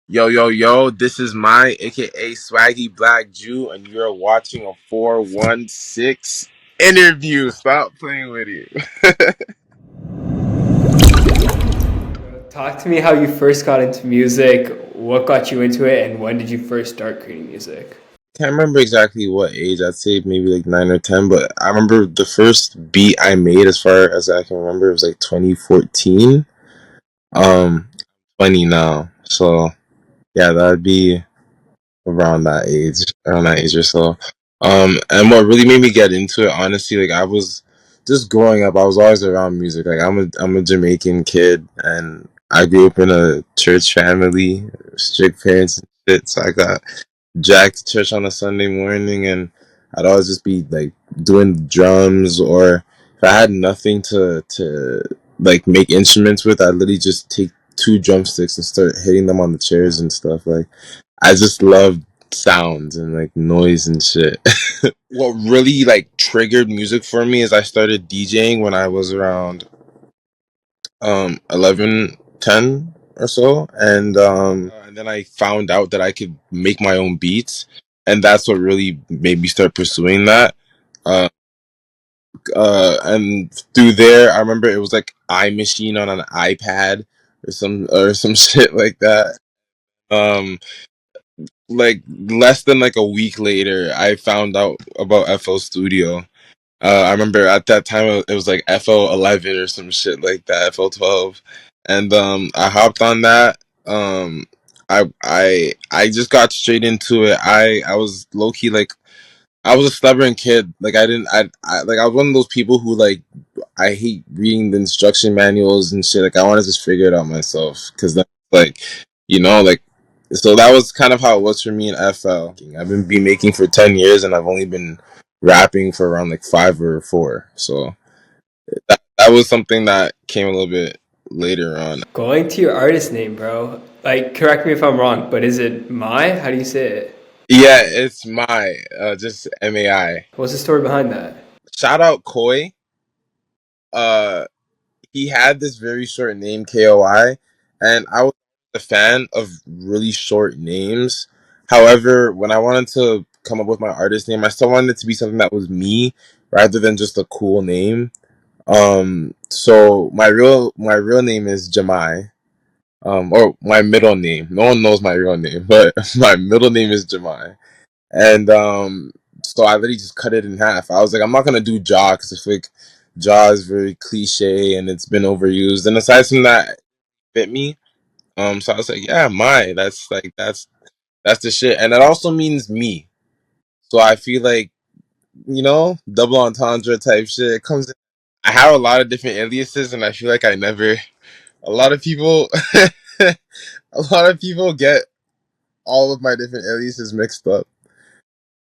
Yo, yo, yo, this is my aka Swaggy Black Jew, and you're watching a 416 interview. Stop playing with you. Talk to me how you first got into music, what got you into it, and when did you first start creating music? Can't remember exactly what age. I'd say maybe like 9 or 10, but I remember the first beat I made, as far as I can remember, it was like 2014. Um, 20 now, so yeah, that'd be around that age or so. And what really made me get into it, honestly, like I was just growing up, I was always around music. Like I'm a Jamaican kid, and I grew up in a church family, strict parents and shit. So I got jacked to church on a Sunday morning, and I'd always just be like doing drums, or if I had nothing to like make instruments with, I'd literally just take two drumsticks and start hitting them on the chairs and stuff. Like I just love sounds and like noise and shit. What really like triggered music for me is I started DJing when I was around 11, 10 or so, and then I found out that I could make my own beats, and that's what really made me start pursuing that. Uh, and through there, I remember it was like iMachine on an iPad or some shit like that. Um, like less than like a week later, I found out about FL Studio. I remember at that time it was like FL11 or some shit like that, FL12, and I hopped on that. Um, I just got straight into it. I was low key like I was a stubborn kid. Like I didn't I like I was one of those people who like I hate reading the instruction manuals and shit. Like I want to just figure it out myself, because then like like so that was kind of how it was for me in FL. I've been beat making for 10 years, and I've only been rapping for around like 5 or 4. So that was something that came a little bit later on. Going to your artist name, bro. Like, correct me if I'm wrong, but is it Mai? How do you say it? Yeah, it's my just MAI. What's the story behind that? Shout out Koi. Uh, he had this very short name, KOI, and I was a fan of really short names. However, when I wanted to come up with my artist name, I still wanted it to be something that was me rather than just a cool name. So my real name is Jamai. Or my middle name. No one knows my real name, but my middle name is Jamai. And so I literally just cut it in half. I was like, I'm not gonna do Jaw, because I feel like Jaw is very cliche and it's been overused. And aside from that, it fit me. So I was like, yeah, my that's the shit, and it also means me. So I feel like double entendre type shit. It comes. I have a lot of different aliases, and I feel like I never. A lot of people, a lot of people get all of my different aliases mixed up.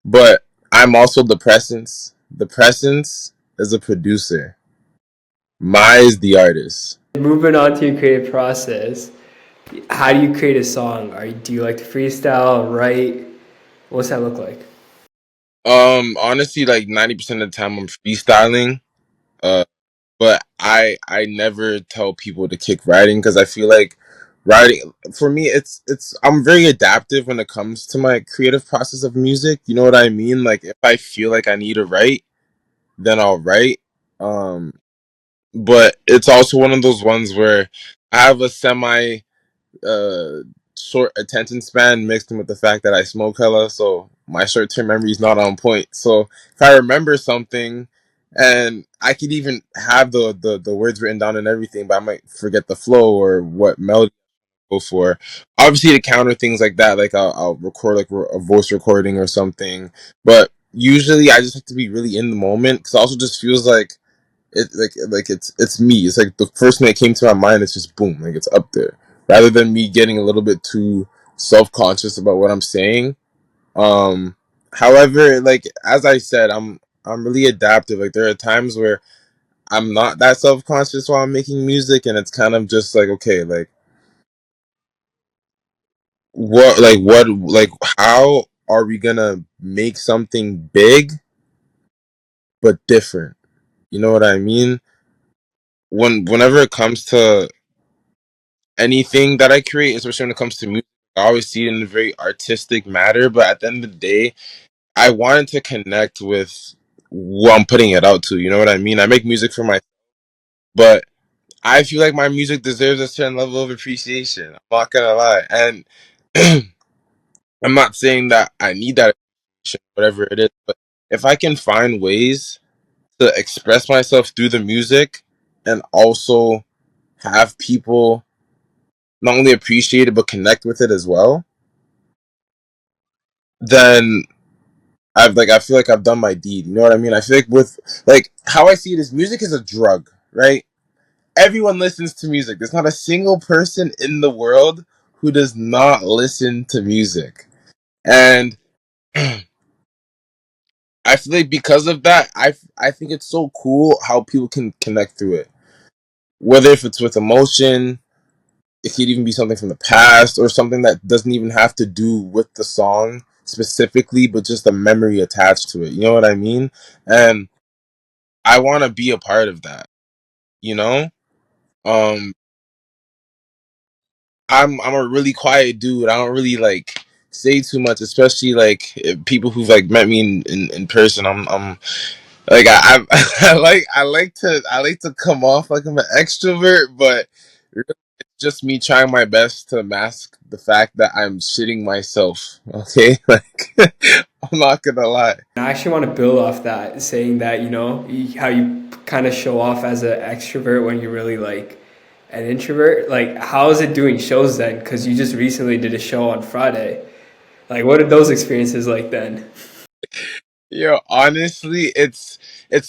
But I'm also the Presence. The Presence is a producer. My is the artist. Moving on to your creative process, how do you create a song? Do you like to freestyle, write? What's that look like? Honestly, like 90% of the time I'm freestyling. Uh, but I never tell people to kick writing, because I feel like writing for me, it's I'm very adaptive when it comes to my creative process of music. You know what I mean? Like if I feel like I need to write, then I'll write. Um, but it's also one of those ones where I have a semi uh short attention span, mixed in with the fact that I smoke hella, so my short term memory is not on point. So if I remember something, and I could even have the words written down and everything, but I might forget the flow or what melody to go for. Obviously, to counter things like that, like I'll record like a voice recording or something. But usually, I just have to be really in the moment, because it also just feels like it's me. It's like the first thing that came to my mind. It's just boom, like it's up there, rather than me getting a little bit too self conscious about what I'm saying. Um, However, like as I said, I'm really adaptive. Like there are times where I'm not that self conscious while I'm making music, and it's kind of just like, okay, like what how are we gonna make something big but different? You know what I mean? Whenever it comes to anything that I create, especially when it comes to music, I always see it in a very artistic matter, but at the end of the day, I wanted to connect with who I'm putting it out to. You know what I mean? I make music for my, but I feel like my music deserves a certain level of appreciation. I'm not gonna lie, and I'm not saying that I need that appreciation, whatever it is, but if I can find ways to express myself through the music and also have people not only appreciate it but connect with it as well, then I feel like I've done my deed. You know what I mean? I feel like with like how I see it is music is a drug, right? Everyone listens to music. There's not a single person in the world who does not listen to music. And I feel like because of that, I think it's so cool how people can connect through it. Whether if it's with emotion, it could even be something from the past or something that doesn't even have to do with the song specifically, but just a memory attached to it. You know what I mean? And I want to be a part of that. You know, um, I'm a really quiet dude. I don't really like say too much, especially like if people who've like met me in person. I'm like I like to come off like I'm an extrovert, but really it's just me trying my best to mask the fact that I'm shitting myself. Okay, like I'm not gonna lie. I actually want to build off that, saying that, how you kind of show off as an extrovert when you're really like an introvert. Like, how is it doing shows then? Because you just recently did a show on Friday. Like, what are those experiences like then? Yo, honestly, it's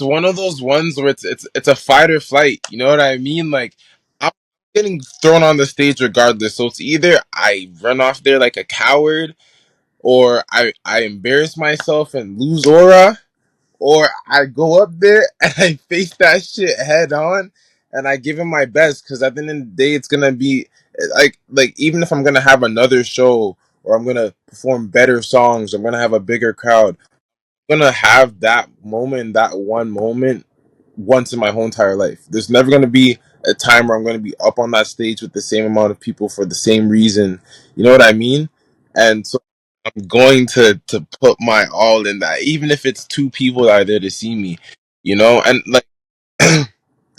one of those ones where it's a fight or flight. You know what I mean? Like I'm getting thrown on the stage regardless. So it's either I run off there like a coward, or I embarrass myself and lose aura, or I go up there and I face that shit head on and I give it my best. Because at the end of the day, it's gonna be like even if I'm gonna have another show or I'm gonna perform better songs, I'm gonna have a bigger crowd, gonna have that moment, that one moment, once in my whole entire life. There's never gonna be a time where I'm gonna be up on that stage with the same amount of people for the same reason. You know what I mean? And so I'm going to put my all in that, even if it's two people that are there to see me. You know, and like,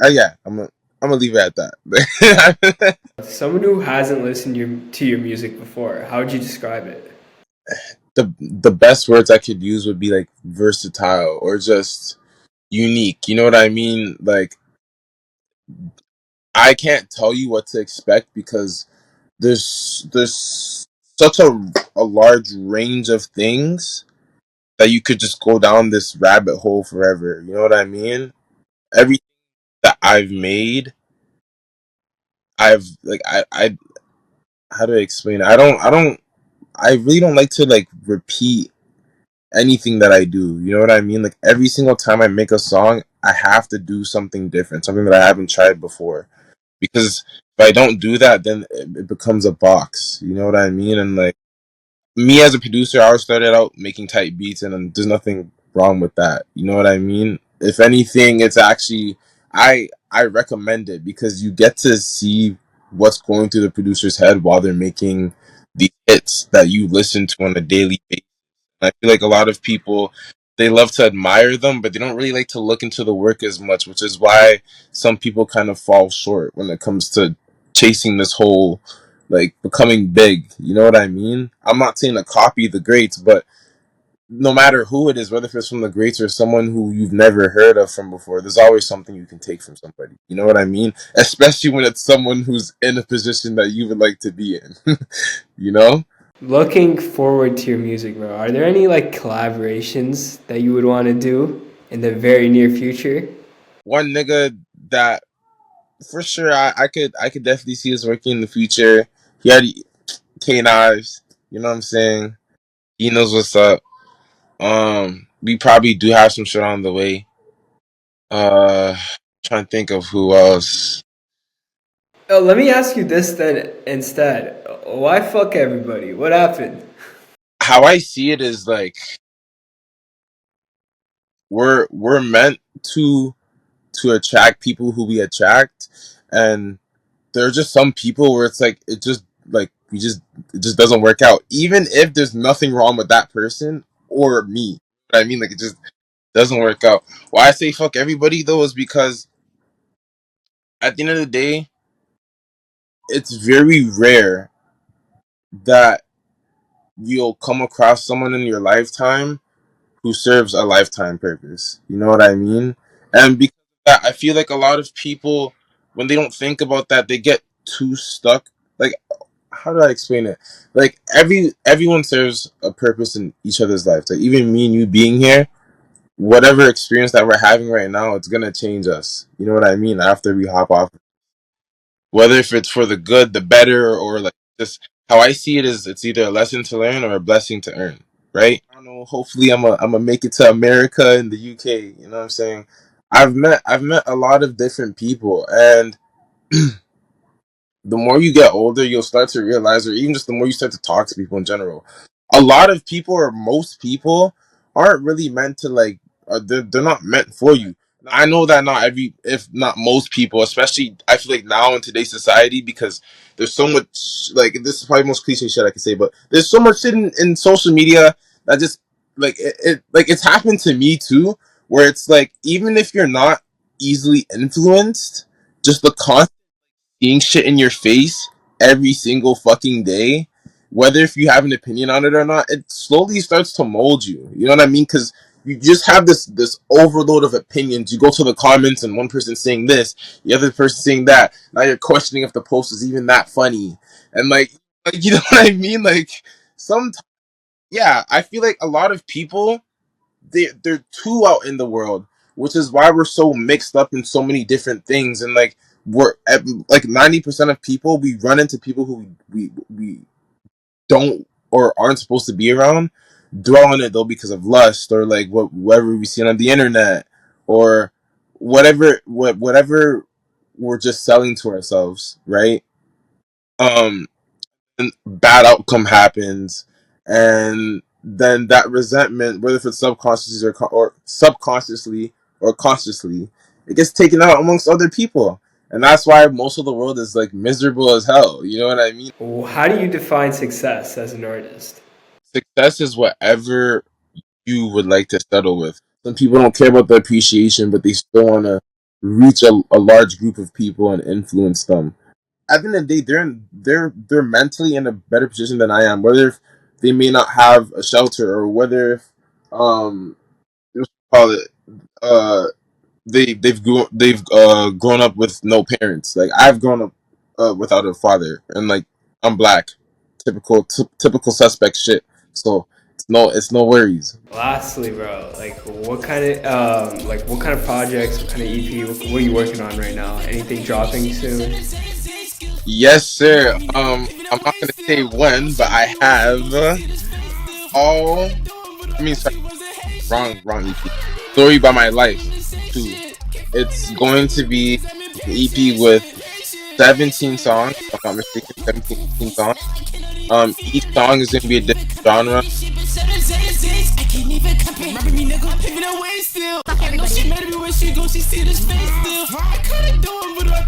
yeah, I'm gonna leave it at that. Someone who hasn't listened to your music before, how would you describe it? The best words I could use would be like versatile or just unique. You know what I mean? Like I can't tell you what to expect because there's such a large range of things that you could just go down this rabbit hole forever. You know what I mean? Everything that I've made, I've like I how do I explain it? I really don't like to like repeat anything that I do. You know what I mean? Like every single time I make a song, I have to do something different, something that I haven't tried before. Because if I don't do that, then it becomes a box. You know what I mean? And like me as a producer, I always started out making tight beats, and there's nothing wrong with that. You know what I mean? If anything, it's actually I recommend it because you get to see what's going through the producer's head while they're making the hits that you listen to on a daily basis. I feel like a lot of people they love to admire them, but they don't really like to look into the work as much, which is why some people kind of fall short when it comes to chasing this whole like becoming big. You know what I mean? I'm not saying to copy the greats, but no matter who it is, whether if it's from the greats or someone who you've never heard of from before, there's always something you can take from somebody. You know what I mean? Especially when it's someone who's in a position that you would like to be in. You know? Looking forward to your music, bro. Are there any like collaborations that you would want to do in the very near future? One nigga that for sure I could definitely see us working in the future. He already K Knives, you know what I'm saying? He knows what's up. We probably do have some shit on the way. Trying to think of who else. Oh, let me ask you this then instead. Why fuck everybody? What happened? How I see it is like we're meant to attract people who we attract, and there are just some people where it's like it just like we just it just doesn't work out. Even if there's nothing wrong with that person or me. You know what I mean? Like it just doesn't work out. Why I say fuck everybody though is because at the end of the day, it's very rare that you'll come across someone in your lifetime who serves a lifetime purpose. You know what I mean? And because of that, I feel like a lot of people, when they don't think about that, they get too stuck. Like, how do I explain it? Like everyone serves a purpose in each other's lives. Like even me and you being here, whatever experience that we're having right now, it's gonna change us. You know what I mean? After we hop off, whether if it's for the good, the better, or like just how I see it is, it's either a lesson to learn or a blessing to earn. Right? I don't know. Hopefully, I'm a make it to America and the UK. You know what I'm saying? I've met a lot of different people, and the more you get older, you'll start to realize, or even just the more you start to talk to people in general, a lot of people or most people aren't really meant to like, they're not meant for you. I know that not every, if not most people, especially I feel like now in today's society, because there's so much, like, this is probably the most cliche shit I can say, but there's so much shit in social media that just, like, like, it's happened to me too, where it's like, even if you're not easily influenced, just the constant seeing shit in your face every single fucking day, whether if you have an opinion on it or not, it slowly starts to mold you. You know what I mean? Because you just have this overload of opinions. You go to the comments and one person saying this, the other person saying that. Now you're questioning if the post is even that funny, and like you know what I mean? Like some, yeah, I feel like a lot of people they're too out in the world, which is why we're so mixed up in so many different things. And like we're at, like 90% of people, we run into people who we don't or aren't supposed to be around, dwell on it though because of lust or like whatever we see on the internet or whatever we're just selling to ourselves, right? Um, bad outcome happens, and then that resentment, whether if it's subconsciously or subconsciously or consciously, it gets taken out amongst other people, and that's why most of the world is like miserable as hell. You know what I mean? How do you define success as an artist? Success is whatever you would like to settle with. Some people don't care about the appreciation, but they still want to reach a large group of people and influence them. At the end of the day, they're mentally in a better position than I am. Whether if they may not have a shelter, or whether if let's call it they've grown up with no parents. Like I've grown up without a father, and like I'm black, typical suspect shit. So it's no worries. Lastly, bro, like what kind of projects, what kind of EP, what are you working on right now? Anything dropping soon? Yes, sir. I'm not gonna say when, but I have all. I mean, sorry, wrong EP. Story by My Life 2. It's going to be an EP with 17 songs, if I'm not mistaken, 17, 18 songs. Each song is going to be a different genre. Fuck everybody.